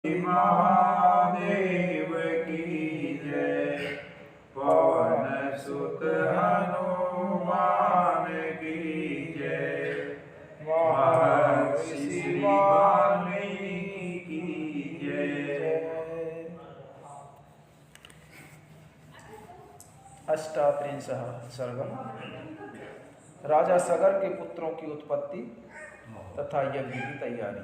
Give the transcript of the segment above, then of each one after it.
महादेव की जय। पवन सुत हनुमान की जय। महर्षि वाल्मीकि की जय। अष्टात्रिंशः सर्गम। राजा सगर के पुत्रों की उत्पत्ति तथा यज्ञ की तैयारी।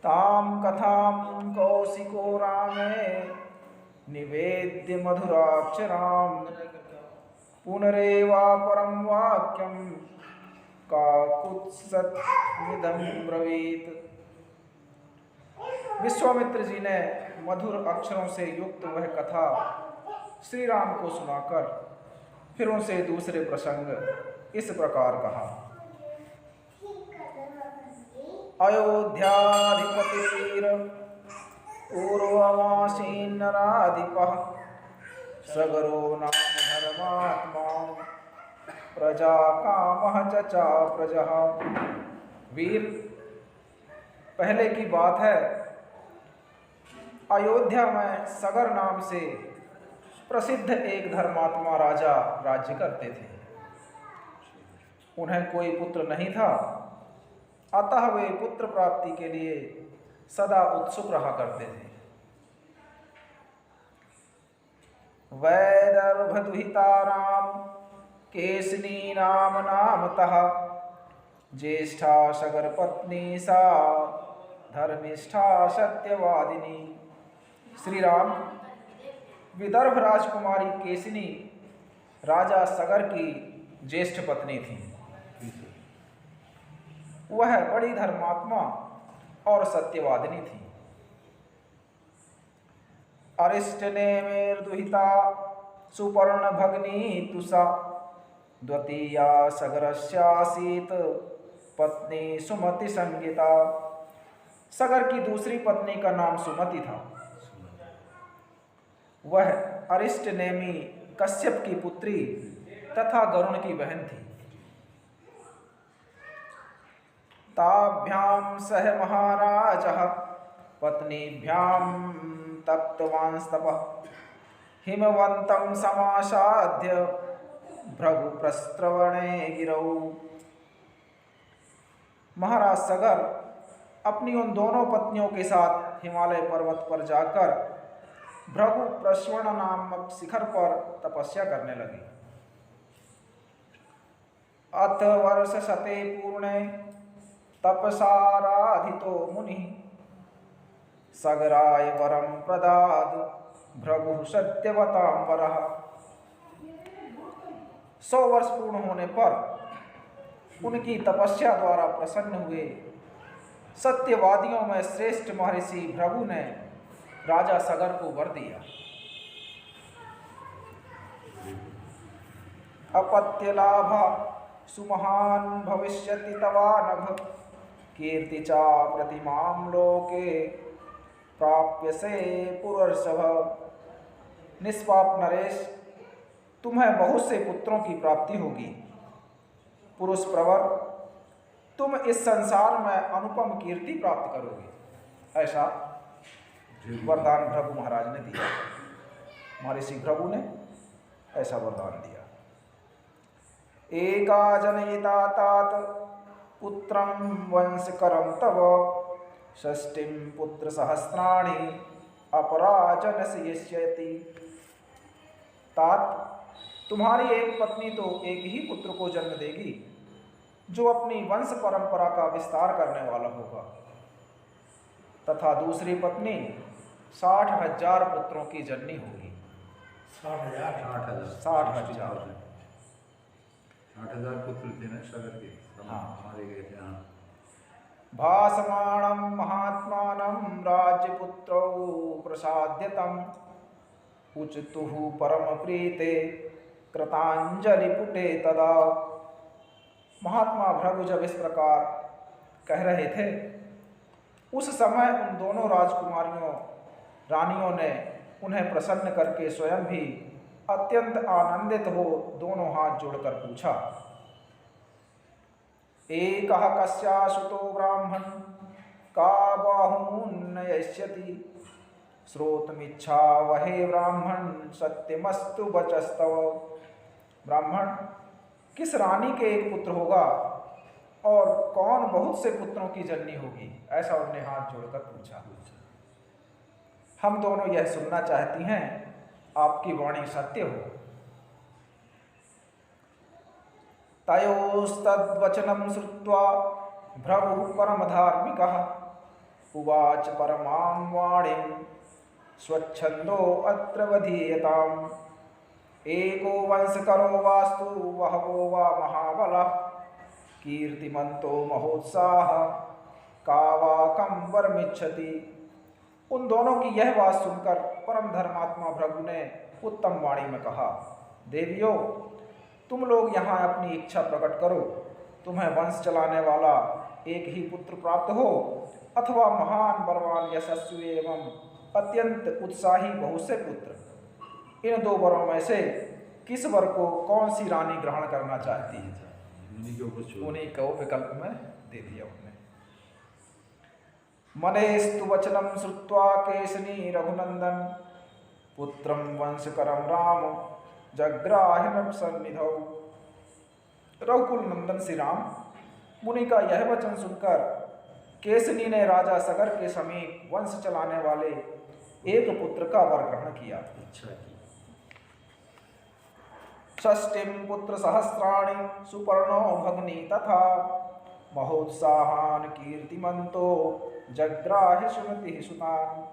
ताम कथाम कौशिको रामे निवेद्य मधुराक्षराम पुनरेवा परम वाक्यम काकुत्सतमिदं ब्रवीत। विश्वामित्र जी ने मधुर अक्षरों से युक्त वह कथा श्री राम को सुनाकर फिर उनसे दूसरे प्रसंग इस प्रकार कहा। अयोध्याधिपतिर् पूर्वमासीन्नराधिपः सगरो नाम धर्मात्मा प्रजा कामः चचा प्रजः। वीर, पहले की बात है, अयोध्या में सगर नाम से प्रसिद्ध एक धर्मात्मा राजा राज्य करते थे। उन्हें कोई पुत्र नहीं था, अतः वे पुत्र प्राप्ति के लिए सदा उत्सुक रहा करते थे। वैदर्भदुहिताराम केसनी नाम नामतः ज्येष्ठा सगर पत्नी सा धर्मिष्ठा सत्यवादिनी। श्री राम, विदर्भ राजकुमारी केसनी राजा सगर की ज्येष्ठ पत्नी थी। वह बड़ी धर्मात्मा और सत्यवादिनी थी। अरिष्टनेमिर्दुहिता सुपर्ण भगनी तुषा द्वितीया सगरस्यासीत पत्नी सुमति संगीता। सगर की दूसरी पत्नी का नाम सुमति था। वह अरिष्टनेमी कश्यप की पुत्री तथा गरुण की बहन थी। ताभ्याम सह महाराजः पत्नीभ्याम तप्तवांस्तपः हिमवन्तं समासाद्य भृगुप्रस्रवणे गिरौ। महाराज सगर अपनी उन दोनों पत्नियों के साथ हिमालय पर्वत पर जाकर भृगु प्रस्रवण नामक शिखर पर तपस्या करने लगे। अथ वर्ष शते पूर्णे तपसाराधितो मुनि सगराय वरम प्रदाद भृगु सत्यवतां वरः। 100 वर्ष पूर्ण होने पर उनकी तपस्या द्वारा प्रसन्न हुए सत्यवादियों में श्रेष्ठ महर्षि भृगु ने राजा सगर को वर दिया। अपत्य लाभ सुमहान भविष्यति तवा नभ कीर्ति चा प्रतिमां लोके प्राप्य से पुरुषभ। निष्पाप नरेश, तुम्हें बहुत से पुत्रों की प्राप्ति होगी। पुरुष प्रवर, तुम इस संसार में अनुपम कीर्ति प्राप्त करोगे। ऐसा वरदान भृगु महाराज ने दिया। महर्षि भृगु ने ऐसा वरदान दिया। एका जनयिता तात पुत्रं वंशकरं तव षष्टिं पुत्र सहस्राणि अपराजनयिष्यति। तात, तुम्हारी एक पत्नी तो एक ही पुत्र को जन्म देगी जो अपनी वंश परंपरा का विस्तार करने वाला होगा, तथा दूसरी पत्नी 60,000 पुत्रों की जननी होगी। 60,000 पुत्र थे ना सगर के। मारे गए थे। भासमाणं महात्मानं राज्यपुत्रौ प्रसाद्यतम् उचतुः परम प्रीते कृतांजलिपुटे तदा। महात्मा भृगु जब इस प्रकार कह रहे थे, उस समय उन दोनों रानियों ने उन्हें प्रसन्न करके स्वयं भी अत्यंत आनंदित हो दोनों हाथ जोड़कर पूछा, एकः कस्यासुतो ब्राह्मण का बाहुन्नयस्यति श्रोतुमिच्छा वहे ब्राह्मण सत्यमस्तु वचस्तव। ब्राह्मण, किस रानी के एक पुत्र होगा और कौन बहुत से पुत्रों की जननी होगी? ऐसा उन्होंने हाथ जोड़कर पूछा। हम दोनों यह सुनना चाहती हैं, आपकी वाणी सत्य हो। तयोस्तद्वचनं श्रुत्वा भ्रमुः परमधार्मिकः उवाच परमां वाणीं स्वच्छन्दो अत्र वधीयताम्। एको वंशकरो वास्तु वहवो वा महाबलः कीर्तिमन्तो महोत्साह का वा कं वरमिच्छति। उन दोनों की यह बात सुनकर परम धर्मात्मा भृगु ने उत्तम वाणी में कहा, देवियों, तुम लोग यहाँ अपनी इच्छा प्रकट करो। तुम्हें वंश चलाने वाला एक ही पुत्र प्राप्त हो अथवा महान बलवान यशस्वी एवं अत्यंत उत्साही बहुत से पुत्र। इन दो वरों में से किस वर को कौन सी रानी ग्रहण करना चाहती है? उन्हीं को विकल्प में दे दिया उन्होंने। मनेस्तु वचनम श्रुत्वा केसनी रघुनंदन पुत्रम वंशकरम राम जग्राह सन्निधौ। रघुकुल नंदन श्री राम मुनि का यह वचन सुनकर केसनी ने राजा सगर के समीप वंश चलाने वाले एक पुत्र का वर ग्रहण किया। षष्टिम पुत्र सहस्राणि सुपर्णो भग्नि तथा महोत्साहान कीर्तिमंतो जग्राह सुमति सुतान।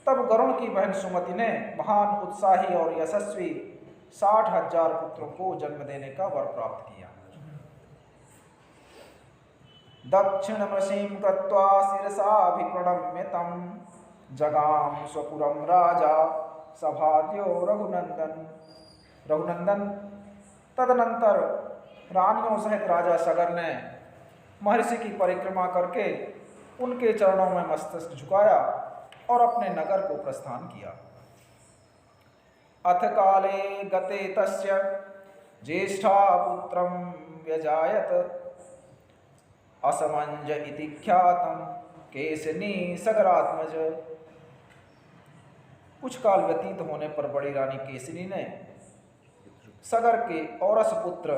तब गरुण की बहन सुमति ने महान उत्साही और यशस्वी 60,000 पुत्रों को जन्म देने का वर प्राप्त किया। दक्षिणमशीं कृत्वा शिरसाभिप्रणम्य तं जगाम स्वपुरं राजा सभार्यो रघुनंदन। तदनंतर रानियों सहित राजा सगर ने महर्षि की परिक्रमा करके उनके चरणों में मस्तक झुकाया और अपने नगर को प्रस्थान किया। अथ काले गते तस्य ज्येष्ठा पुत्रं व्यजायत असमंज इति ख्यातम केसनी सगरात्मज। कुछ काल व्यतीत होने पर बड़ी रानी केसनी ने सगर के औरस पुत्र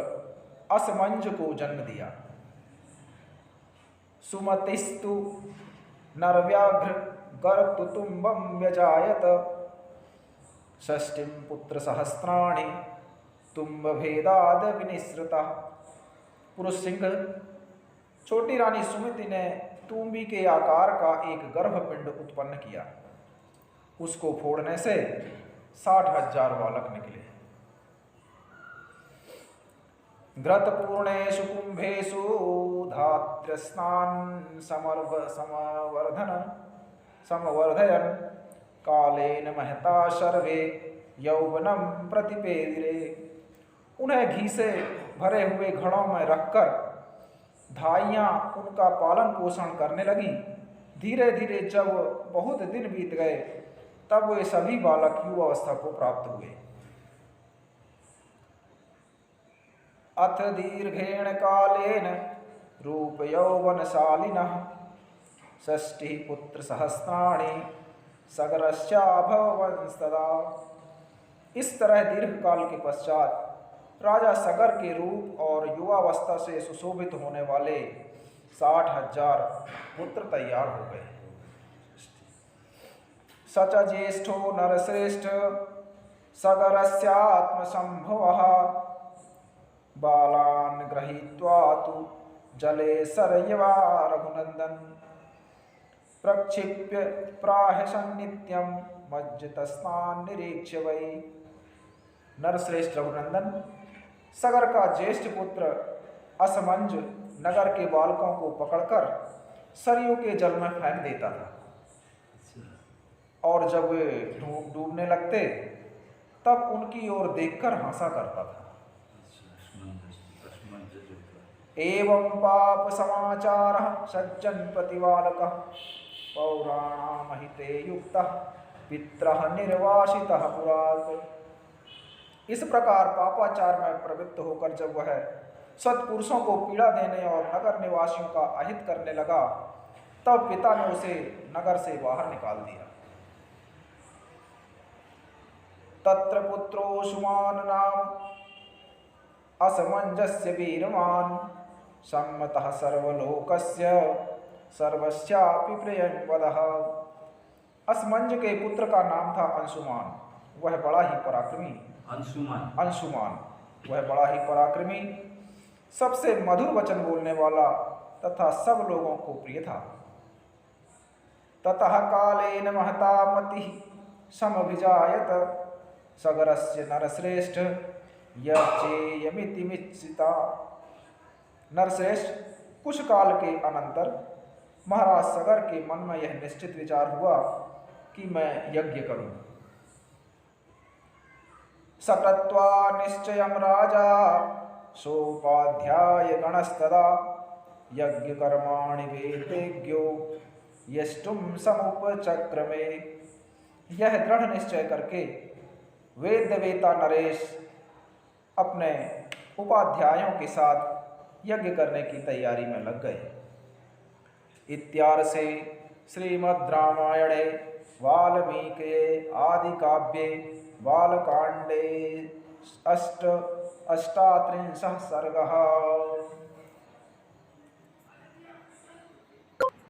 असमंज को जन्म दिया। सुमतिस्तु नरव्याघ्र गर्तुतुम्बं व्यजायत षष्टिं पुत्र सहस्राणि तुम्ब भेदाद विनिसृता। पुरुष सिंह छोटी रानी सुमति ने तुम्बी के आकार का एक गर्भपिंड उत्पन्न किया। उसको फोड़ने से 60,000 बालक निकले। घृतपूर्णेषु कुंभेषु धात्र्यस्नान् समवर्धयन् कालेन महता सर्वे यौवनम प्रतिपेदिरे। उन्हें घी से भरे हुए घड़ों में रखकर धाइयाँ उनका पालन पोषण करने लगी। धीरे धीरे जब बहुत दिन बीत गए तब वे सभी बालक युवावस्था को प्राप्त हुए। अथ दीर्घेण कालेन रूप यौवनशालिनः षष्टिः पुत्र सहस्राणि सगरस्याभवंस्तदा। इस तरह दीर्घ काल के पश्चात राजा सगर के रूप और युवावस्था से सुशोभित होने वाले 60,000 पुत्र तैयार हो गए। सच ज्येष्ठो नरश्रेष्ठ सगरस्यात्मसंभवः बालान् गृहीत्वा तु जले सरयवा रघुनंदन प्रक्षिप्य प्राह सन्नित्यं मज्जितस्नान् निरीक्ष्य वै। नरश्रेष्ठ रघुनंदन सगर का ज्येष्ठ पुत्र असमंज नगर के बालकों को पकड़कर सरयू के जल में फेंक देता था और जब वे डूबने लगते तब उनकी ओर देखकर हंसा करता था। एवं पाप समाचारः सज्जन प्रतिवालकः पौराणामहिते युक्तः पितरः निर्वासितः पुरात्। इस प्रकार पापाचार में प्रवृत्त होकर जब वह सत्पुरुषों को पीड़ा देने और नगर निवासियों का अहित करने लगा, तब पिता ने उसे नगर से बाहर निकाल दिया। तत्र पुत्रो सुमान नाम असमंजस्य वीरवान सम्मतः सर्वलोकस्य सर्वस्यापि प्रियं वदः। असमंज के पुत्र का नाम था अंशुमान, वह बड़ा ही पराक्रमी। अंशुमान वह बड़ा ही पराक्रमी, सबसे मधुर वचन बोलने वाला तथा सब लोगों को प्रिय था। ततः कालेन महता मतिः समभिजायत सगरस्य नरश्रेष्ठ यच्चेयमिति मिच्छिता। नरश्रेष्ठ, कुछ काल के अनंतर महाराज सगर के मन में यह निश्चित विचार हुआ कि मैं यज्ञ करूं। सकृत्वा निश्चयं राजा सोपाध्याय गणस्तदा यज्ञ कर्माणि वेदेज्ञो यष्टुम समुपचक्रमे। यह दृढ़ निश्चय करके वेदवेता नरेश अपने उपाध्यायों के साथ यज्ञ करने की तैयारी में लग गए। इत्यार्षे श्रीमद् रामायणे वाल्मीकि आदि काव्ये बालकांडे अष्टात्रिंशः सर्गः।